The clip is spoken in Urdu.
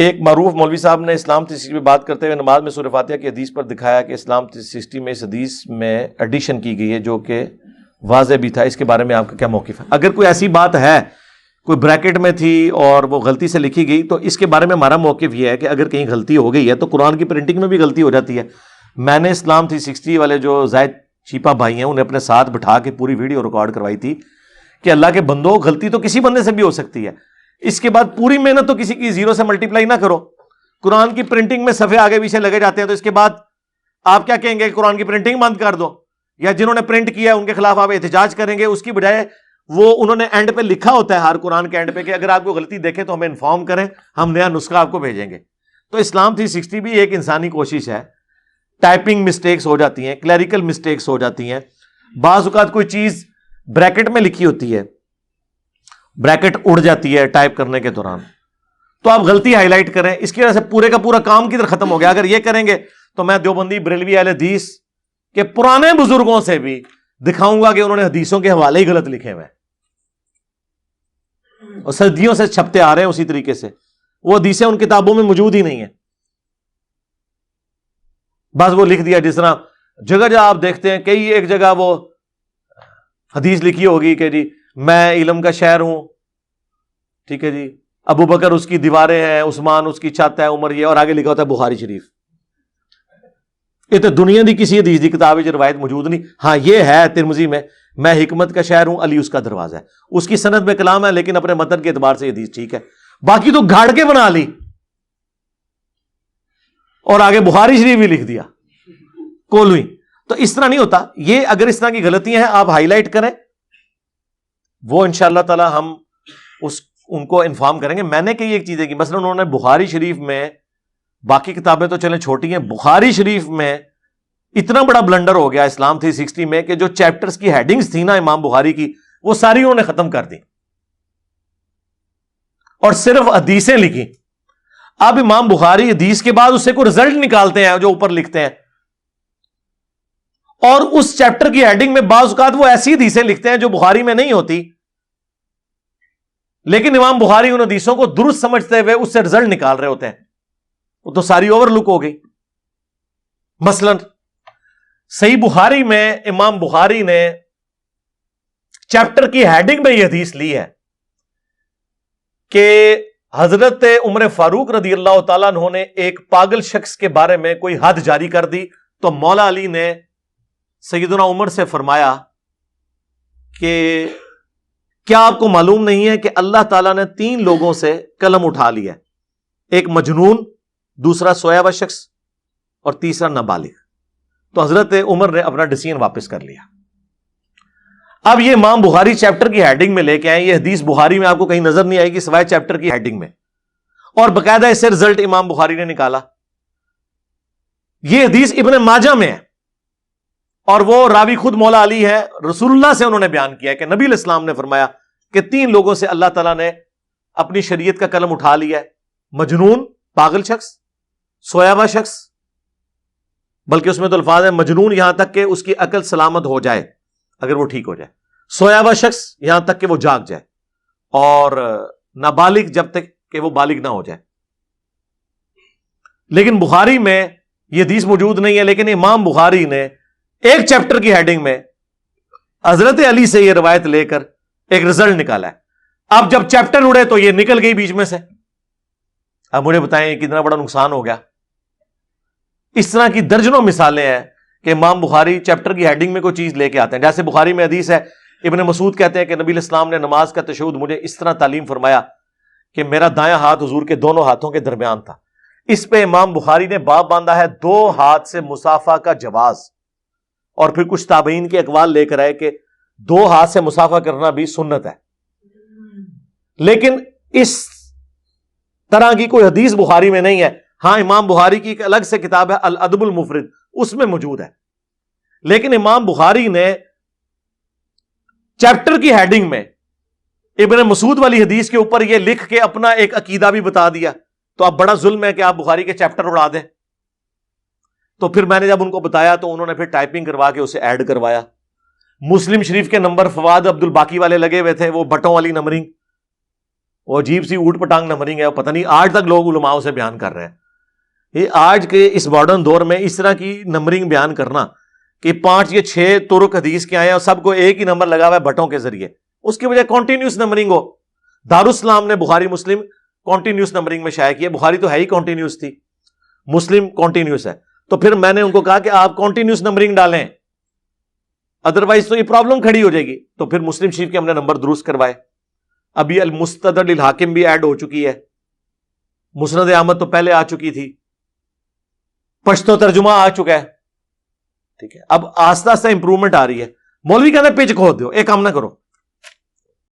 ایک معروف مولوی صاحب نے اسلام 360 میں بات کرتے ہوئے نماز میں سورہ فاتحہ کی حدیث پر دکھایا کہ اسلام 360 میں اس حدیث میں ایڈیشن کی گئی ہے جو کہ واضح بھی تھا. اس کے بارے میں آپ کا کیا موقف ہے؟ اگر کوئی ایسی بات ہے کوئی بریکٹ میں تھی اور وہ غلطی سے لکھی گئی تو اس کے بارے میں ہمارا موقف یہ ہے کہ اگر کہیں غلطی ہو گئی ہے تو قرآن کی پرنٹنگ میں بھی غلطی ہو جاتی ہے. میں نے اسلام 360 والے جو زائد چیپا بھائی ہیں انہیں اپنے ساتھ بٹھا کے پوری ویڈیو ریکارڈ کروائی تھی کہ اللہ کے بندوں غلطی تو کسی بندے سے بھی ہو سکتی ہے. اس کے بعد پوری محنت تو کسی کی زیرو سے ملٹیپلائی نہ کرو. قرآن کی پرنٹنگ میں صفحے آگے پیچھے لگے جاتے ہیں تو اس کے بعد آپ کیا کہیں گے کہ قرآن کی پرنٹنگ بند کر دو, یا جنہوں نے پرنٹ کیا ان کے خلاف آپ احتجاج کریں گے؟ اس کی بجائے وہ انہوں نے اینڈ پہ لکھا ہوتا ہے ہر قرآن کے اینڈ پہ کہ اگر آپ کو غلطی دیکھیں تو ہمیں انفارم کریں, ہم نیا نسخہ آپ کو بھیجیں گے. تو اسلام 360 بھی ایک انسانی کوشش ہے. ٹائپنگ مسٹیکس ہو جاتی ہیں, کلیریکل مسٹیکس ہو جاتی ہیں, بعض اوقات کوئی چیز بریکٹ میں لکھی ہوتی ہے, بریکٹ اڑ جاتی ہے ٹائپ کرنے کے دوران, تو آپ غلطی ہائی لائٹ کریں. اس کی وجہ سے پورے کا پورا کام کدھر ختم ہو گیا. اگر یہ کریں گے تو میں دیوبندی بریلوی اہل حدیث کے پرانے بزرگوں سے بھی دکھاؤں گا کہ انہوں نے حدیثوں کے حوالے ہی غلط لکھے ہوئے اور صدیوں سے چھپتے آ رہے ہیں اسی طریقے سے. وہ حدیثیں ان کتابوں میں موجود ہی نہیں ہیں, بس وہ لکھ دیا. جس طرح جگہ جگہ آپ دیکھتے ہیں کئی ایک جگہ وہ حدیث لکھی ہوگی کہ جی میں علم کا شہر ہوں, ٹھیک ہے جی, ابو بکر اس کی دیواریں ہیں, عثمان اس کی چھت ہے, عمر یہ, اور آگے لکھا ہوتا ہے بخاری شریف. یہ تو دنیا دی کسی حدیث دی کتاب جو روایت موجود نہیں. ہاں یہ ہے ترمذی میں حکمت کا شہر ہوں, علی اس کا دروازہ ہے. اس کی سند میں کلام ہے لیکن اپنے متن کے اعتبار سے حدیث ٹھیک ہے. باقی تو گھاڑ کے بنا لی اور آگے بخاری شریف بھی لکھ دیا کولوئی. تو اس طرح نہیں ہوتا. یہ اگر اس طرح کی غلطیاں ہیں آپ ہائی لائٹ کریں, وہ انشاءاللہ تعالی ہم ان کو انفارم کریں گے. میں نے کئی ایک چیزیں کی, مثلا انہوں نے بخاری شریف میں, باقی کتابیں تو چلیں چھوٹی ہیں, بخاری شریف میں اتنا بڑا بلنڈر ہو گیا اسلام 360 میں کہ جو چیپٹرز کی ہیڈنگز تھی نا امام بخاری کی, وہ ساری انہوں نے ختم کر دی اور صرف حدیثیں لکھی. اب امام بخاری حدیث کے بعد اس سے کوئی رزلٹ نکالتے ہیں جو اوپر لکھتے ہیں, اور اس چیپٹر کی ہیڈنگ میں بعض اوقات وہ ایسی حدیثیں لکھتے ہیں جو بخاری میں نہیں ہوتی, لیکن امام بخاری ان حدیثوں کو درست سمجھتے ہوئے اس سے رزلٹ نکال رہے ہوتے ہیں. وہ تو ساری اوور لک ہو گئی. مثلا صحیح بخاری میں امام بخاری نے چیپٹر کی ہیڈنگ میں یہ حدیث لی ہے کہ حضرت عمر فاروق رضی اللہ تعالیٰ عنہ نے ایک پاگل شخص کے بارے میں کوئی حد جاری کر دی, تو مولا علی نے سیدنا عمر سے فرمایا کہ کیا آپ کو معلوم نہیں ہے کہ اللہ تعالیٰ نے 3 لوگوں سے قلم اٹھا لیا, ایک مجنون, دوسرا سویا ہوا شخص, اور تیسرا نابالغ. تو حضرت عمر نے اپنا ڈیسیژن واپس کر لیا. اب یہ امام بخاری چیپٹر کی ہیڈنگ میں لے کے آئے, یہ حدیث بخاری میں آپ کو کہیں نظر نہیں آئے گی سوائے چیپٹر کی ہیڈنگ میں, اور باقاعدہ اس سے رزلٹ امام بخاری نے نکالا. یہ حدیث ابن ماجہ میں ہے اور وہ راوی خود مولا علی ہے. رسول اللہ سے انہوں نے بیان کیا کہ نبی علیہ السلام نے فرمایا کہ 3 لوگوں سے اللہ تعالیٰ نے اپنی شریعت کا قلم اٹھا لیا ہے, مجنون پاگل شخص, سویا ہوا شخص, بلکہ اس میں تو الفاظ ہیں مجنون یہاں تک کہ اس کی عقل سلامت ہو جائے اگر وہ ٹھیک ہو جائے, سویا ہوا شخص یہاں تک کہ وہ جاگ جائے, اور نابالغ جب تک کہ وہ بالغ نہ ہو جائے. لیکن بخاری میں یہ حدیث موجود نہیں ہے, لیکن امام بخاری نے ایک چیپٹر کی ہیڈنگ میں حضرت علی سے یہ روایت لے کر ایک رزلٹ نکالا ہے. اب جب چیپٹر اڑے تو یہ نکل گئی بیچ میں سے. اب مجھے بتائیں کتنا بڑا نقصان ہو گیا. اس طرح کی درجنوں مثالیں ہیں کہ امام بخاری چیپٹر کی ہیڈنگ میں کوئی چیز لے کے آتے ہیں. جیسے بخاری میں حدیث ہے, ابن مسعود کہتے ہیں کہ نبی علیہ السلام نے نماز کا تشہد مجھے اس طرح تعلیم فرمایا کہ میرا دایاں ہاتھ حضور کے دونوں ہاتھوں کے درمیان تھا. اس پہ امام بخاری نے باب باندھا ہے 2 ہاتھ سے مصافحہ کا جواز, اور پھر کچھ تابعین کے اقوال لے کر آئے کہ 2 ہاتھ سے مصافحہ کرنا بھی سنت ہے. لیکن اس طرح کی کوئی حدیث بخاری میں نہیں ہے. ہاں امام بخاری کی ایک الگ سے کتاب ہے الادب المفرد, اس میں موجود ہے. لیکن امام بخاری نے چیپٹر کی ہیڈنگ میں ابن مسعود والی حدیث کے اوپر یہ لکھ کے اپنا ایک عقیدہ بھی بتا دیا. تو اب بڑا ظلم ہے کہ آپ بخاری کے چیپٹر اڑا دیں. تو پھر میں نے جب ان کو بتایا تو انہوں نے پھر ٹائپنگ کروا کے اسے ایڈ کروایا. مسلم شریف کے نمبر فواد عبد الباقی والے لگے ہوئے تھے, وہ بٹوں والی نمبرنگ, وہ عجیب سی اوٹ پٹانگ نمبرنگ ہے، پتہ نہیں آج تک لوگ علماء سے بیان کر رہے ہیں. یہ آج کے اس ماڈرن دور میں اس طرح کی نمبرنگ بیان کرنا کہ 5 یا 6 طرق حدیث کے آئے ہیں اور سب کو ایک ہی نمبر لگا ہوا ہے بٹوں کے ذریعے، اس کی بجائے کنٹینیوس نمبرنگ ہو. دارالاسلام نے بخاری مسلم کنٹینیوس نمبرنگ میں شائع کیا. بخاری تو ہے ہی کنٹینیوس تھی، مسلم کنٹینیوس ہے. تو پھر میں نے ان کو کہا کہ آپ کنٹینیوس نمبرنگ ڈالیں، ادروائز تو یہ پرابلم کھڑی ہو جائے گی. تو پھر مسلم شریف کے ہم نے نمبر درست کروائے. ابھی المستدرک للحاکم بھی ایڈ ہو چکی ہے، مسند احمد تو پہلے آ چکی تھی، پشتو ترجمہ آ چکا ہے. ٹھیک ہے، اب آہستہ آہستہ امپروومنٹ آ رہی ہے. مولوی کہنا پیچ کھود دو، ایک کام نہ کرو،